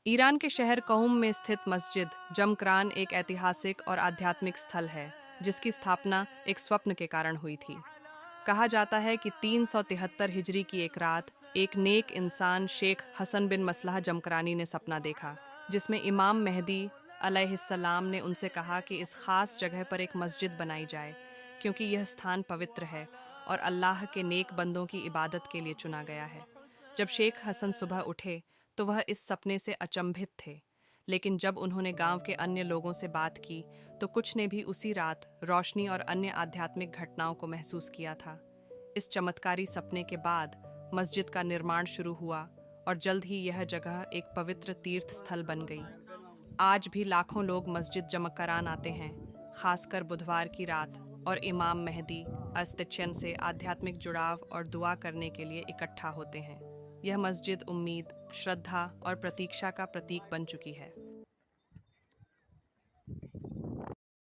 Iran के शहर कौम में स्थित मस्जिद जमक्रान एक ऐतिहासिक और आध्यात्मिक स्थल है, जिसकी स्थापना एक स्वप्न के कारण हुई थी। कहा जाता है कि 373 हिजरी की एक रात एक नेक इंसान शेख हसन बिन मसलह जमकरानी ने सपना देखा, जिसमें इमाम मेहदी अलैहिस्सलाम ने उनसे कहा कि इस खास जगह पर एक मस्जिद बनाई जाए, क्योंकि यह स्थान पवित्र है और अल्लाह के नेक बंदों की इबादत के लिए चुना गया है। जब शेख हसन सुबह उठे तो वह इस सपने से अचंभित थे, लेकिन जब उन्होंने गांव के अन्य लोगों से बात की तो कुछ ने भी उसी रात रोशनी और अन्य आध्यात्मिक घटनाओं को महसूस किया था। इस चमत्कारी सपने के बाद मस्जिद का निर्माण शुरू हुआ और जल्द ही यह जगह एक पवित्र तीर्थ स्थल बन गई। आज भी लाखों लोग मस्जिद जमकरान आते हैं, खासकर बुधवार की रात, और इमाम मेहदी अस्तिचन से आध्यात्मिक जुड़ाव और दुआ करने के लिए इकट्ठा होते हैं। यह मस्जिद उम्मीद, श्रद्धा और प्रतीक्षा का प्रतीक बन चुकी है।